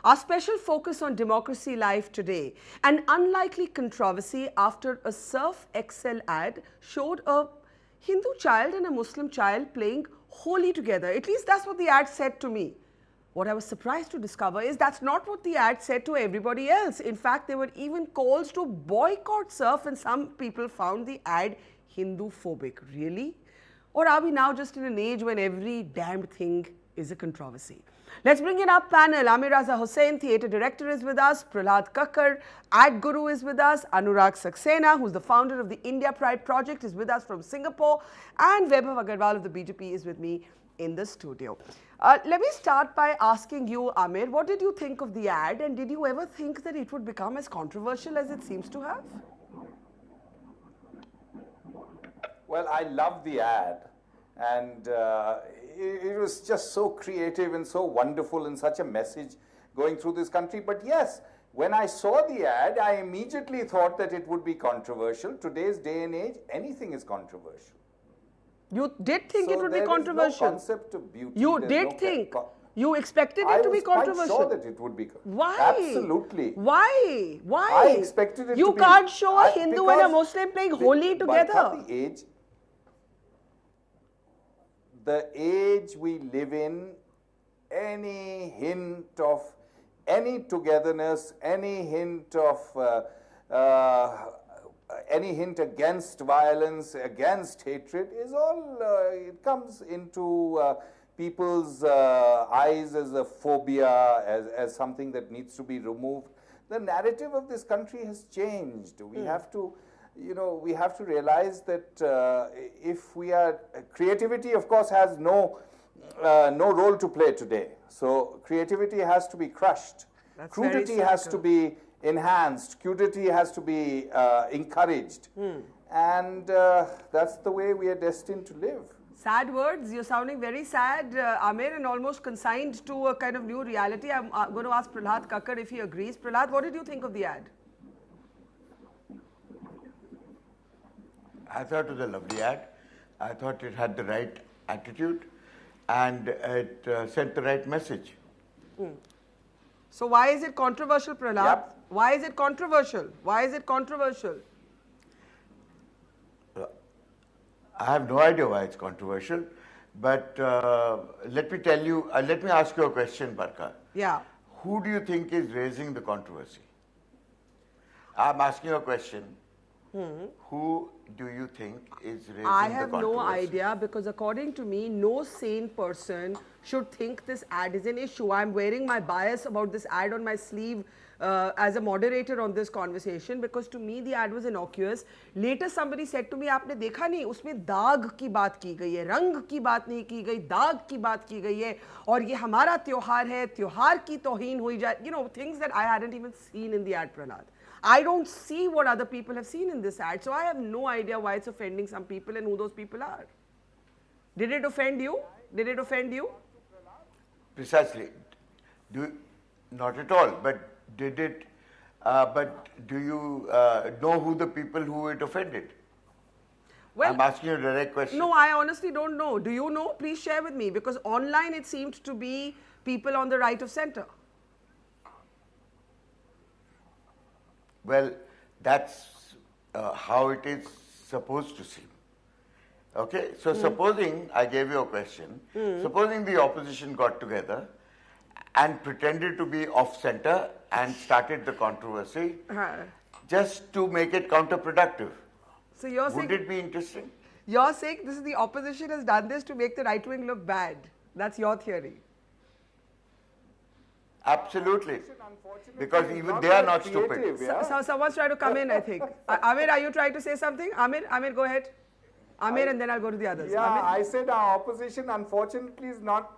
Our special focus on Democracy Live today. An unlikely controversy after a Surf Excel ad showed a Hindu child and a Muslim child playing Holi together. At least that's what the ad said to me. What I was surprised to discover is that's not what the ad said to everybody else. In fact, there were even calls to boycott surf, and some people found the ad Hindu-phobic. Really? Or are we now just in an age when every damned thing is a controversy? Let's bring in our panel. Amir Raza Hussain, theatre director, is with us. Prahlad Kakkar, ad guru, is with us. Anurag Saxena, who's the founder of the India Pride Project, is with us from Singapore. And Vaibhav Agarwal of the BJP is with me in the studio. Let me start by asking you, Amir, what did you think of the ad, and did you ever think that it would become as controversial as it seems to have? Well, I love the ad, and it was just so creative and so wonderful, and such a message going through this country. But yes, when I saw the ad, I immediately thought that it would be controversial. Today's day and age, anything is controversial. You did think it would be controversial? There is no concept of beauty. You did think? You expected it to be controversial? I was quite sure that it would be. Why? Absolutely. Why? Why? I expected it to be. You can't show a Hindu and a Muslim playing Holi together. The age we live in, any hint of any togetherness, any hint of any hint against violence, against hatred, is all, it comes into people's eyes as a phobia, as something that needs to be removed. The narrative of this country has changed. We have to, we have to realize that if we are, creativity of course has no role to play today. So creativity has to be crushed. That's crudity has to be enhanced, crudity has to be encouraged, and that's the way we are destined to live. Sad words. You're sounding very sad, Amir, and almost consigned to a kind of new reality. I'm going to ask Prahlad Kakkar if he agrees. Prahlad, what did you think of the ad? I thought it was a lovely ad. I thought it had the right attitude and it sent the right message. So why is it controversial, Prahlad? Yep. Why is it controversial? Why is it controversial? I have no idea why it's controversial, but let me tell you, let me ask you a question, Barka. Yeah. Who do you think is raising the controversy? I'm asking you a question. Who do you think is raising the controversy? I have no idea, because according to me, no sane person should think this ad is an issue. I'm wearing my bias about this ad on my sleeve as a moderator on this conversation, because to me the ad was innocuous. Later somebody said to me, आपने देखा नहीं, उसमें दाग की बात की गई है, रंग की बात नहीं की गई, दाग की बात की गई है, और ये हमारा त्योहार है, त्योहार की तौहीन हुई जाए, things that I hadn't even seen in the ad, Prahlad. I don't see what other people have seen in this ad, so I have no idea why it's offending some people and who those people are. Did it offend you? Did it offend you? Precisely. Not at all, but did it, but do you know who the people who it offended? Well, I'm asking you a direct question. No, I honestly don't know. Do you know? Please share with me, because online it seemed to be people on the right of center. Well, that's how it is supposed to seem. Okay, so supposing, I gave you a question, supposing the opposition got together and pretended to be off-center and started the controversy just to make it counterproductive. So you're saying, would it be interesting? You're saying this is the opposition has done this to make the right wing look bad. That's your theory. Absolutely. Because even they are not stupid. So someone's trying to come in, I think. Amir, are you trying to say something? Amir, go ahead. Amir, and then I'll go to the others. Yeah, Amir? I said our opposition unfortunately is not,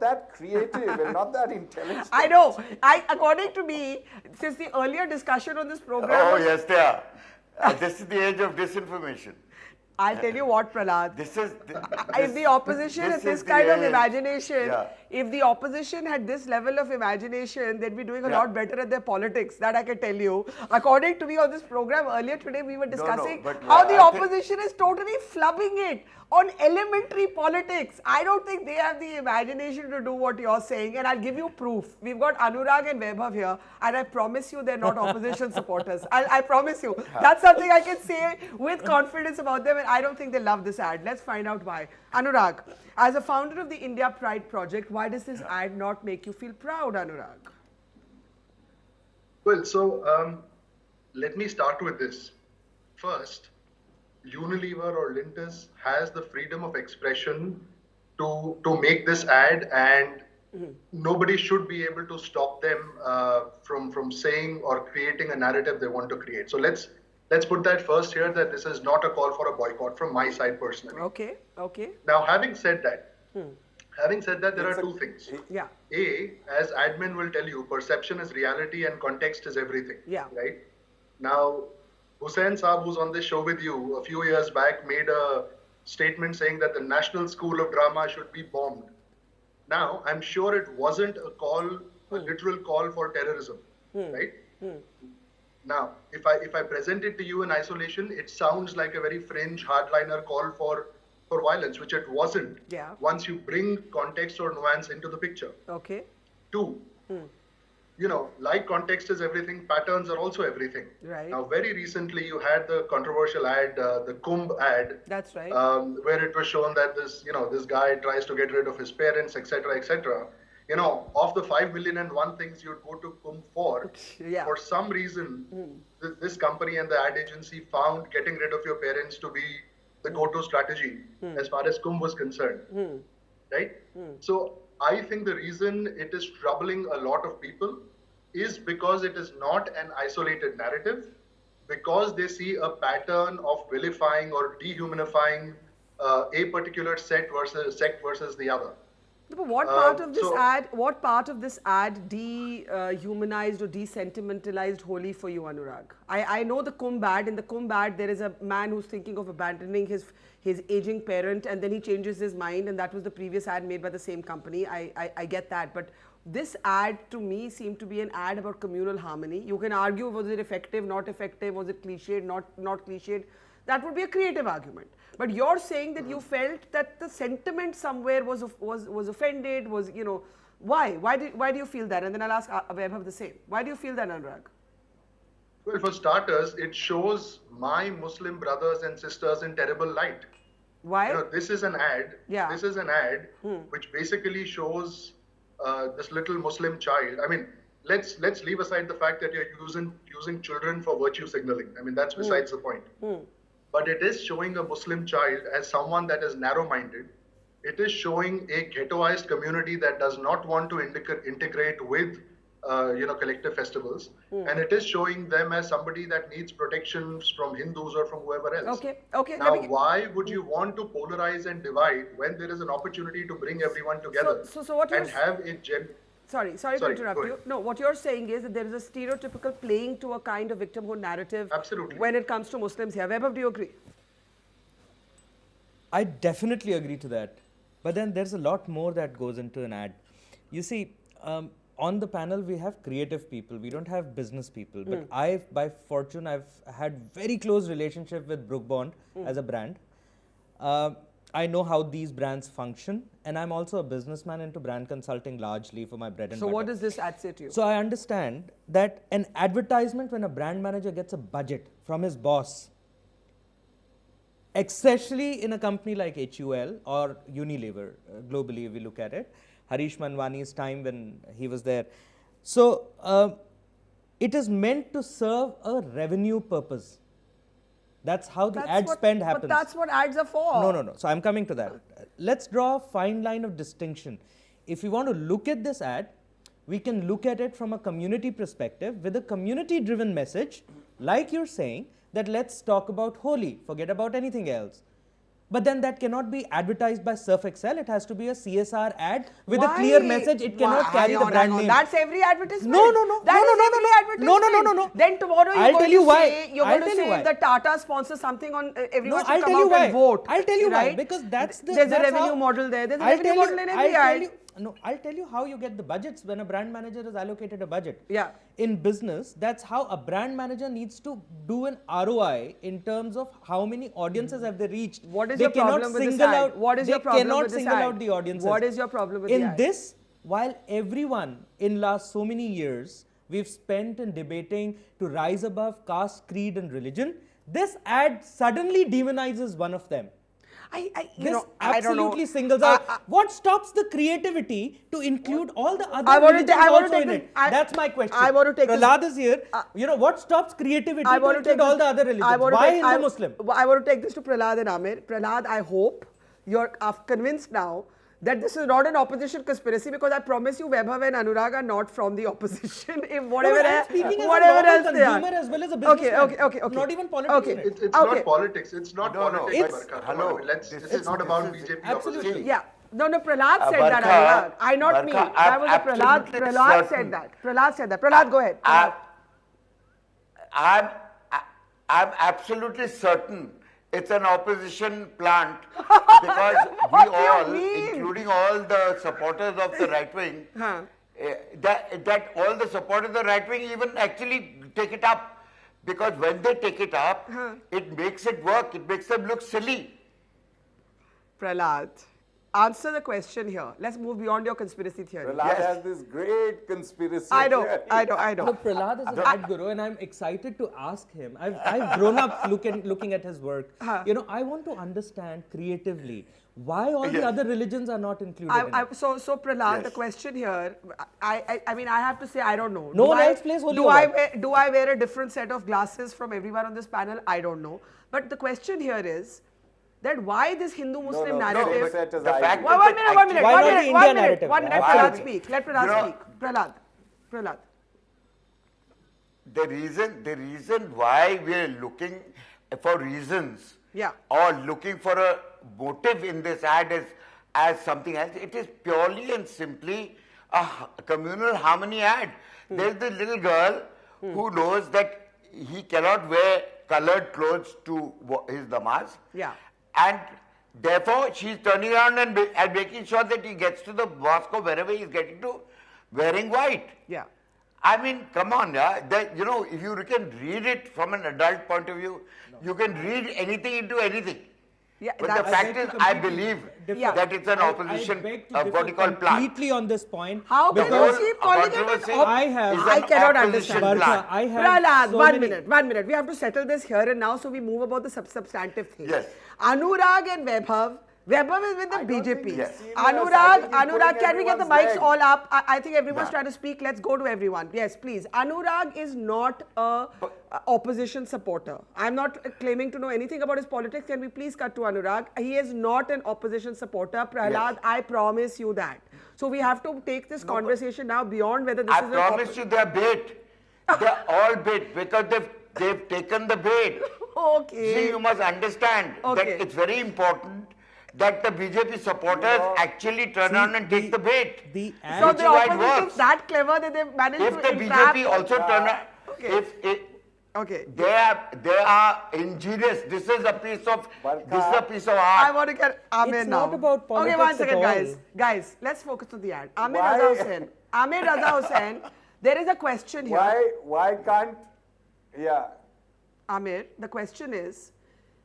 that creative and not that intelligent. I know. According to me, since the earlier discussion on this program. Oh, yes, they are. This is the age of disinformation. I'll tell you what, Prahlad. If the opposition had this kind of imagination, if the opposition had this level of imagination, they'd be doing a lot better at their politics. That I can tell you. According to me on this program earlier today, we were discussing how the opposition is totally flubbing it. on elementary politics. I don't think they have the imagination to do what you're saying, and I'll give you proof. We've got Anurag and Vaibhav here, and I promise you they're not opposition supporters. I promise you. That's something I can say with confidence about them, and I don't think they love this ad. Let's find out why. Anurag, as a founder of the India Pride Project, why does this ad not make you feel proud, Anurag? Well, so let me start with this. First, Unilever or Lintus has the freedom of expression to make this ad, and nobody should be able to stop them from saying or creating a narrative they want to create. So let's put that first here, that this is not a call for a boycott from my side personally. Okay, okay. Now, having said that, there are two things. Yeah. A, as admin will tell you, perception is reality and context is everything. Yeah. Right? Now, Hussain Saab, who's on this show with you, a few years back made a statement saying that the National School of Drama should be bombed. Now, I'm sure it wasn't a literal call for terrorism, right? Now, if I present it to you in isolation, it sounds like a very fringe, hardliner call for violence, which it wasn't. Yeah. Once you bring context or nuance into the picture. Okay. Two, like context is everything, patterns are also everything. Right. Now, very recently, you had the controversial ad, the Kumbh ad. That's right. Where it was shown that this guy tries to get rid of his parents, etc., etc. Of the 5,000,001 things you'd go to Kumbh for, Yeah. for some reason, this company and the ad agency found getting rid of your parents to be the go-to strategy as far as Kumbh was concerned. Right? So I think the reason it is troubling a lot of people is because it is not an isolated narrative, because they see a pattern of vilifying or dehumanifying a particular sect versus the other. But what part of this so- ad dehumanized or desentimentalized Holi for you, Anurag? I know the Kumbh ad. In the Kumbh ad, there is a man who's thinking of abandoning his aging parent, and then he changes his mind, and that was the previous ad made by the same company. I get that, but this ad to me seemed to be an ad about communal harmony. You can argue, was it effective, not effective, was it cliched, not cliched? That would be a creative argument. But you're saying that you felt that the sentiment somewhere was offended, why? Why do you feel that? And then I'll ask Vaibhav the same. Why do you feel that, Anurag? Well, for starters, it shows my Muslim brothers and sisters in terrible light. Why? This is an ad. Yeah. This is an ad which basically shows this little Muslim child. I mean, let's leave aside the fact that you're using children for virtue signaling. I mean, that's besides the point. But it is showing a Muslim child as someone that is narrow-minded. It is showing a ghettoized community that does not want to integrate with, collective festivals, and it is showing them as somebody that needs protections from Hindus or from whoever else. Okay. Now, why would you want to polarize and divide when there is an opportunity to bring everyone together So what and you're have a Sorry to Sorry, interrupt go you. ahead. No, what you're saying is that there is a stereotypical playing to a kind of victimhood narrative Absolutely. when it comes to Muslims here. Vaibhav, do you agree? I definitely agree to that. But then there's a lot more that goes into an ad. You see, on the panel we have creative people. We don't have business people. But by fortune, I've had very close relationship with Brooke Bond as a brand. I know how these brands function, and I'm also a businessman into brand consulting largely for my bread and So butter. what does this ad say to you? So I understand that an advertisement, when a brand manager gets a budget from his boss, especially in a company like HUL or Unilever, globally if we look at it, Harish Manwani's time when he was there. So it is meant to serve a revenue purpose. That's how the ad spend happens. But that's what ads are for. No. So I'm coming to that. Let's draw a fine line of distinction. If we want to look at this ad, we can look at it from a community perspective with a community-driven message, like you're saying, that let's talk about Holi, forget about anything else. But then that cannot be advertised by Surf Excel. It has to be a CSR ad with a clear message. It cannot carry the brand name. That's every advertisement. No. That is every advertisement. No. Then tomorrow I'll tell you why. You're I'll going to tell you say why. if the Tata sponsors something on everyone should I'll come tell you out why. and vote. I'll tell you why. right? Because that's There's a how- revenue model there. There's a I'll revenue tell you- model in every I'll tell ad. you- No, I'll tell you how you get the budgets when a brand manager is allocated a budget. Yeah. In business, that's how a brand manager needs to do an ROI in terms of how many audiences have they reached. What is They your cannot problem with this single ad? out- What is they your problem cannot with this single ad? out the audiences. What is your problem with in the ad? this? While everyone in last so many years we've spent in debating to rise above caste, creed, and religion, this ad suddenly demonizes one of them. You This know, I don't know. absolutely singles out. What stops the creativity to include all the other I want to religions ta- I want to also take in this- it? I- That's my question. I want to take this- Prahlad is here. What stops creativity I to want to include take all this- the other religions? I want to Why take- Hindu-Muslim? I want to take this to Prahlad and Amir. Prahlad, I hope you're convinced now that this is not an opposition conspiracy, because I promise you Vaibhav and Anurag are not from the opposition. If whatever, I'm speaking as a whatever normal else they are. consumer as well as a Okay, businessman. okay. Not even politics Okay. in it. It's Okay. not politics. It's not No, no, politics. it's- Barkha. hello, I mean, this this is is- not this about is- BJP absolutely. opposition. Yeah. No, Prahlad said that, Barkha, Anurag. I, not me. Barkha, That I'm was a Prahlad. absolutely Prahlad certain. said that. Prahlad said that. Prahlad, go ahead. Prahlad. I'm absolutely certain it's an opposition plant because we do you all, mean? including all the supporters of the right wing, Huh. that all the supporters of the right wing even actually take it up, because when they take it up, it makes it work. It makes them look silly. Prahlad, answer the question here. Let's move beyond your conspiracy theory. Prahlad Yes. has this great conspiracy. I know, theory. I know, I No, know. Prahlad is a bad guru, and I'm excited to ask him. I've grown up looking at his work. You know, I want to understand creatively why all the Yes. other religions are not included. in it. So Prahlad, Yes. the question here, I mean, I have to say, I don't know. No Do one I- else plays holy do I war. do I wear a different set of glasses from everyone on this panel? I don't know. But the question here is that why this Hindu-Muslim No, narrative? it's set as The I fact do. that One minute, Why not the India one minute. narrative? One minute, Why? Prahlad speak. Let Prahlad You know- speak. Prahlad. The reason why we are looking for reasons, Yeah. or looking for a motive in this ad as something else, it is purely and simply a communal harmony ad. There's the little girl who knows that he cannot wear colored clothes to his namaz. Yeah. And therefore, she's turning around and making sure that he gets to the mosque or wherever he's getting to, wearing white. Yeah. I mean, come on, yeah. You know, if you can read it from an adult point of view, you can read anything into anything. Yeah, But the that's- fact is, I believe Yeah. that it's an opposition, I beg to what differ you call plant. completely on this point. How can because you keep calling it an controversy I have- is I an cannot opposition understand. Barkha, plant. I have Prahlad, so one many- minute. We have to settle this here and now, so we move about the substantive things. Yes. Anurag and Vaibhav. Vaibhav is with the I don't BJP. think Yes. it's serious. I Anurag, think he's pulling can we get the everyone's mics leg. all up? I think everyone's Yeah. trying to speak. Let's go to everyone. Yes, please. Anurag is not a opposition supporter. I'm not claiming to know anything about his politics. Can we please cut to Anurag? He is not an opposition supporter. Prahlad, Yes. I promise you that. So we have to take this conversation now beyond whether this I is an promise you they're bait. They're all bait because they've taken the bait. Okay. See, you must understand Okay. that it's very important that the BJP supporters actually turn around and take the bait. the ad- So which the is why it opposition is works. that clever that they've managed If to the entrap. BJP also turn around, Okay. if they are ingenious. This is a piece of I art. want to get Amir It's now. not about Okay, one politics second, at guys. all. Guys, let's focus on the ad. Amir Why- Raza Hussain. Amir Raza Hussain. There is a question here. Why can't, yeah. Amir, the question is,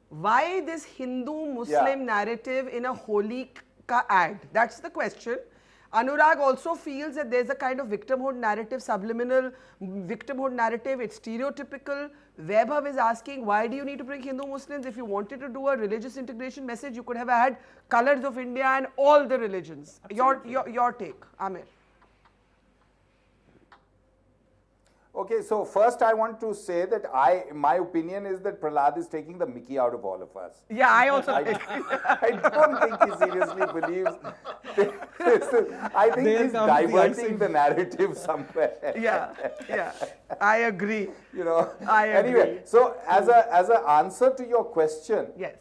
why this Hindu-Muslim Yeah. narrative in a holy ka ad? That's the question. Anurag also feels that there's a kind of victimhood narrative, subliminal victimhood narrative. It's stereotypical. Vaibhav is asking, why do you need to bring Hindu-Muslims? If you wanted to do a religious integration message, you could have had colors of India and all the religions. Your take, Amir. Okay, so first I want to say that my opinion is that Prahlad is taking the mickey out of all of us. Yeah, I also I don't think he seriously believes. I think There he's comes the diverting icing. the narrative somewhere. yeah. I agree. You know. I Anyway, agree. so as an answer to your question, Yes.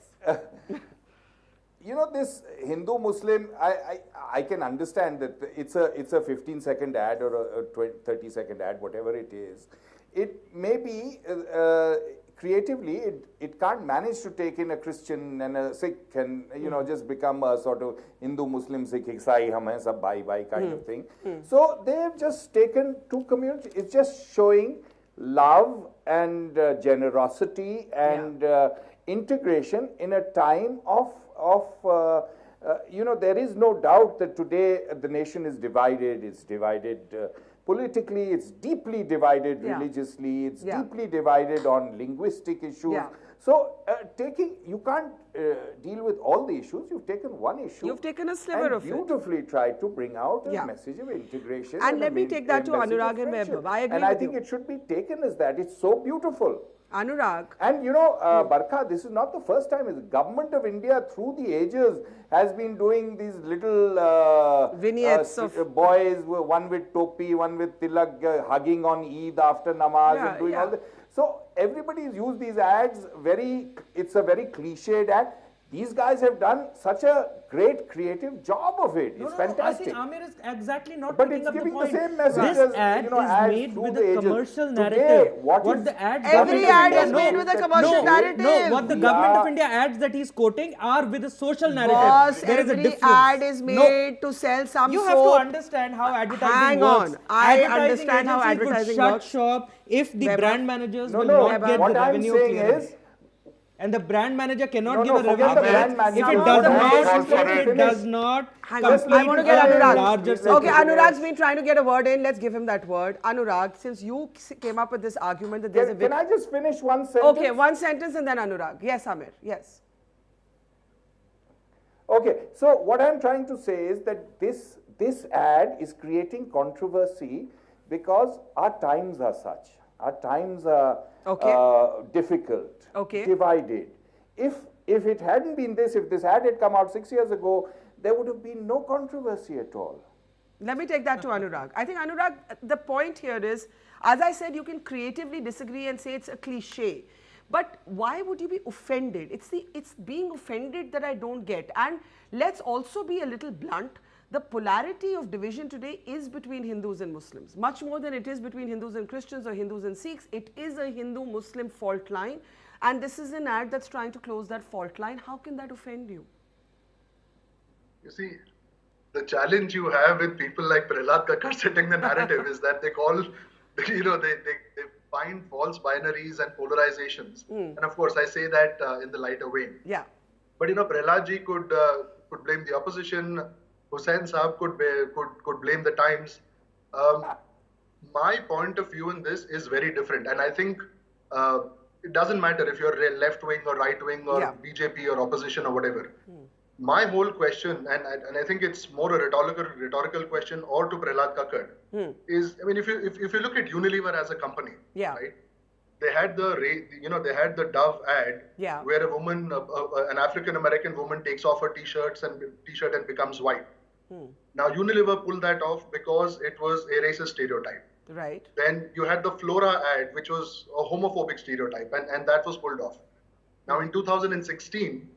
you know, this Hindu-Muslim, I can understand that it's a 15-second ad or a 30-second ad, whatever it is. It may be creatively, it can't manage to take in a Christian and a Sikh and, you know, just become a sort of Hindu, Muslim, Sikh, Isai, hum hai, sab bhai kind of thing. So they've just taken two communities. It's just showing love and generosity and integration in a time of you know, there is no doubt that today the nation is divided. It's divided politically, it's deeply divided religiously, it's deeply divided on linguistic issues. So you can't deal with all the issues. You've taken one issue. You've taken a sliver and of it. beautifully tried to bring out a message of integration. And let a me take that to message of Anurag and friendship. Vaibhav. I agree And I with think you. it should be taken as that. It's so beautiful. Anurag. And you know, Barkha, this is not the first time. The government of India, through the ages, has been doing these little vignettes of boys, one with topi, one with tilak, hugging on Eid after namaz, and doing all that. So everybody's used these ads. It's a very cliched ad. These guys have done such a great creative job of it. It's fantastic. I think Amir is exactly not But picking it's up the giving the point. same message This as, ad you know, is ads made through with the a ages. commercial Today, narrative. what the is- ad Every government of ad India- is made with a commercial narrative. What the We government of are- India ads that he's quoting are with a social narrative. Boss, There is a every difference. ad is No, made to sell some you soap. have to understand how advertising Hang works. on. I Advertising understand how agencies would advertising shut works. shop if the Vaibhav. brand managers No, will no. not get What the I'm revenue saying clearance. is, And the brand manager cannot No, give no, a forget revenue the brand clearance if manager. it does Don't not, fall for if it. it does not Hang on. complete I want to get a Anurag. larger Okay, circle. Okay, Anurag's been trying to get a word in. Let's give him that word. Anurag, since you came up with this argument that there's a can I just finish one sentence? Okay, one sentence and then Anurag. Yes, Amir. Yes. Okay, so what I'm trying to say is that this ad is creating controversy because our times are such. Our times are difficult, divided. If it hadn't been this, if this ad had come out 6 years ago, there would have been no controversy at all. Let me take that to Anurag. I think, Anurag, the point here is, as I said, you can creatively disagree and say it's a cliche. But why would you be offended? It's being offended that I don't get. And let's also be a little blunt. The polarity of division today is between Hindus and Muslims. Much more than it is between Hindus and Christians or Hindus and Sikhs. It is a Hindu-Muslim fault line. And this is an ad that's trying to close that fault line. How can that offend you? You see, the challenge you have with people like Prahlad Kakkar setting the narrative is that they call, you know, they find false binaries and polarizations. And of course, I say that in the lighter vein. Yeah. But you know, Prahlad ji could blame the opposition. Hussain Saab could blame the Times. My point of view in this is very different, and I think it doesn't matter if you're left wing or right wing or BJP or opposition or whatever. My whole question, and I think it's more a rhetorical question, or to Prahlad Kakkar, is, I mean, if you look at Unilever as a company, right? They had the Dove ad where a woman, an African American woman, takes off her t-shirt and becomes white. Now Unilever pulled that off because it was a racist stereotype. Right. Then you had the Flora ad, which was a homophobic stereotype, and that was pulled off. Now in 2016,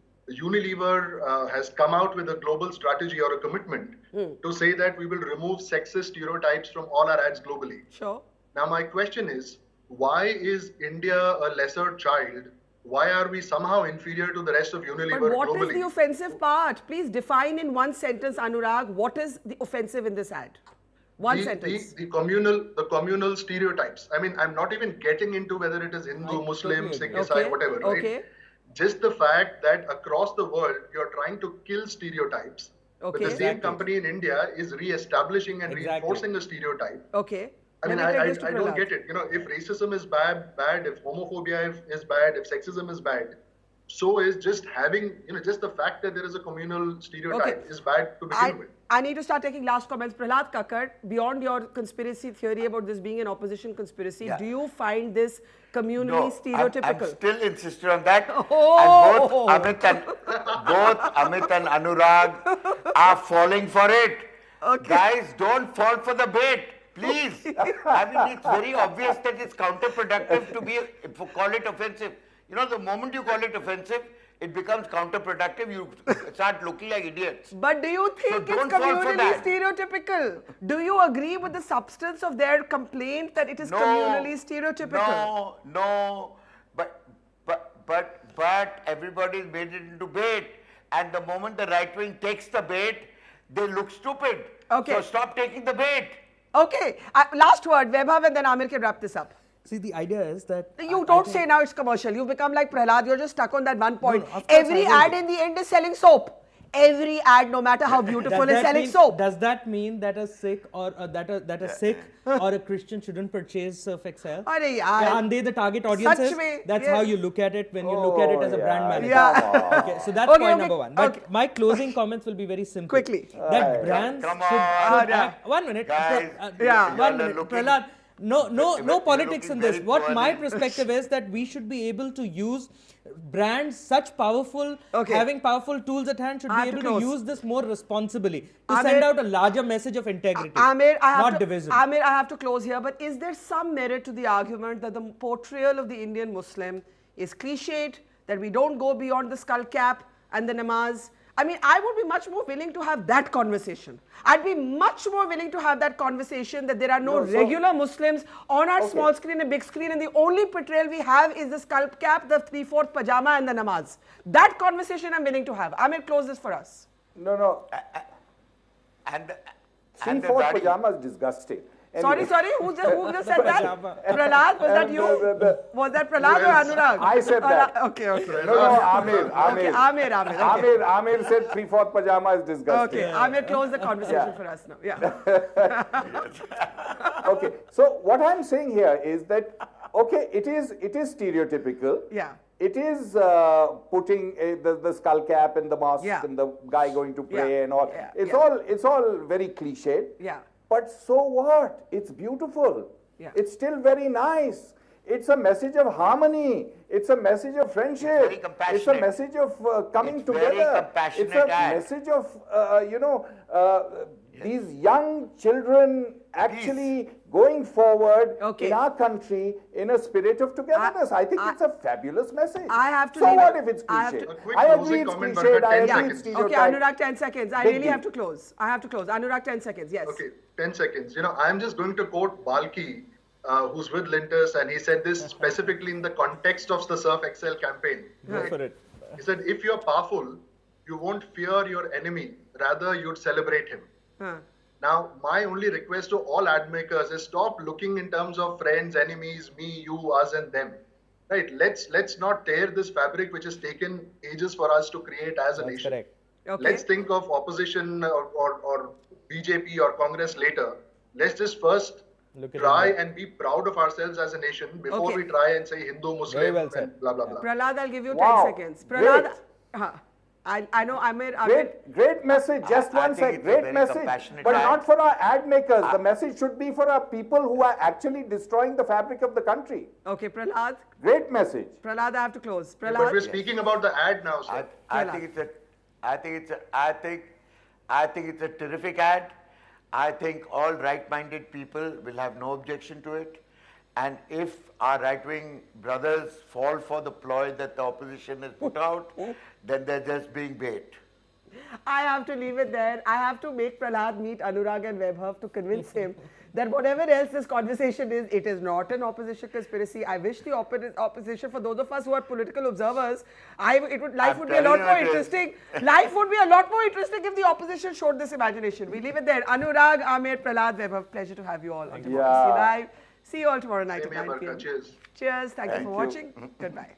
Unilever has come out with a global strategy or a commitment to say that we will remove sexist stereotypes from all our ads globally. Sure. Now my question is, why is India a lesser child? Why are we somehow inferior to the rest of Unilever But what globally? is the offensive part? Please define in one sentence, Anurag, what is the offensive in this ad? One sentence. The communal stereotypes. I mean, I'm not even getting into whether it is Hindu, Muslim, Sikh, Isai, whatever, right? Just the fact that across the world, you're trying to kill stereotypes. But the same company in India is re-establishing and reinforcing a stereotype. Okay. I mean, I don't get it. You know, if racism is bad, if homophobia is bad, if sexism is bad, so is just having, just the fact that there is a communal stereotype is bad to begin with. I need to start taking last comments. Prahlad Kakkar, beyond your conspiracy theory about this being an opposition conspiracy, do you find this communally stereotypical? I'm still insisting on that. Oh. And both Amit and Anurag are falling for it. Guys, don't fall for the bait. Please. I mean, it's very obvious that it's counterproductive to call it offensive. You know, the moment you call it offensive, it becomes counterproductive. You start looking like idiots. But do you think it's communally stereotypical? Do you agree with the substance of their complaint that it is communally stereotypical? No. but everybody's made it into bait, and the moment the right wing takes the bait, they look stupid. Okay. So stop taking the bait. Okay, last word, Vaibhav, and then Amir can wrap this up. See, the idea is that You I don't think- say now it's commercial. You've become like Prahlad. You're just stuck on that one point. No, of course Every I will ad be. in the end is selling soap. Every ad, no matter how beautiful, is selling soap. Does that mean that a Sikh or that a Sikh or a Christian shouldn't purchase Surf Excel? Arey yaar. Yeah, aren't they the target audiences? Such way, That's yes. how you look at it when you look at it as a brand yeah, manager. Yeah. Okay, so that's Okay, point okay, number one. But okay. my closing comments will be very simple. Quickly. That brands Come should on. yeah. act- 1 minute. Guys, Yeah. you One are minute. looking- Prahlad, no you're politics looking in this. very What my poorly. perspective is that we should be able to use brands such powerful, Okay. having powerful tools at hand should I be have to able to close. use this more responsibly to Amir- send out a larger message of integrity, Amir, not division. Amir, I have to close here, but is there some merit to the argument that the portrayal of the Indian Muslim is cliched, that we don't go beyond the skull cap and the namaz? I mean, I would be much more willing to have that conversation. I'd be much more willing to have that conversation that there are no regular Muslims on our small screen and big screen, and the only portrayal we have is the skull cap, the 3/4 pajama, and the namaz. That conversation I'm willing to have. Amir, close this for us. No. And the 3/4 daddy- pajama is disgusting. Sorry, who just said that? Prahlad, was that you? Was that Prahlad or Anurag? I said that. Okay. No, Amir. Okay, Amir. Okay. Amir said 3/4 pajama is disgusting. Okay, Amir, close the conversation for us now. Yeah. Okay, so what I'm saying here is that, okay, it is stereotypical. Yeah. It is putting the skull cap and the mask Yeah. and the guy going to pray Yeah. and all. Yeah. It's all very cliched. Yeah. But so what? It's beautiful. Yeah. It's still very nice. It's a message of harmony. It's a message of friendship. very It's a compassionate. message of coming It's together. very compassionate It's a act. message of these young children actually going forward Okay. in our country in a spirit of togetherness. I think it's a fabulous message. I have to So leave what it. if it's I have cliched? to- A quick I agree closing it's comment, cliched. Bhagat, I 10 agree it's seconds. Okay, stereotyped. Anurag, 10 seconds. I Big really deal. have to close. I have to close. Anurag, 10 seconds. Yes. Okay, 10 seconds. You know, I'm just going to quote Balki, who's with Lintus, and he said this specifically in the context of the Surf Excel campaign. Go for it. He said, if you're powerful, you won't fear your enemy, rather you'd celebrate him. Huh. Now, my only request to all ad makers is stop looking in terms of friends, enemies, me, you, us, and them. Right? Let's not tear this fabric which has taken ages for us to create as a That's nation. correct. Okay. Let's think of opposition or BJP or Congress later. Let's just first Look at try India. and be proud of ourselves as a nation before Okay. we try and say Hindu, Muslim, Very well said. and blah, blah, blah. Prahlad, I'll give you 10 Wow, seconds. Prahlad, great. I know Amir. Great message. Just I one think sec. it's a Great very message. compassionate But act. not for our ad makers. The message should be for our people who are actually destroying the fabric of the country. Okay, Prahlad. Great message. Prahlad, I have to close. But Prahlad. we're speaking about the ad now, sir. I Prahlad. think it's a terrific ad. I think all right-minded people will have no objection to it. And if our right-wing brothers fall for the ploy that the opposition has put out, then they're just being bait. I have to leave it there. I have to make Prahlad meet Anurag and Vaibhav to convince him that whatever else this conversation is, it is not an opposition conspiracy. I wish the opposition, for those of us who are political observers, life would be a lot telling more you it is. interesting. Life would be a lot more interesting if the opposition showed this imagination. We leave it there. Anurag, Amir, Prahlad, Vaibhav, pleasure to have you all on Democracy Live. See you all tomorrow night Same at here, 9 p.m. Barka. Cheers. Cheers. Thank you for you. watching. Goodbye.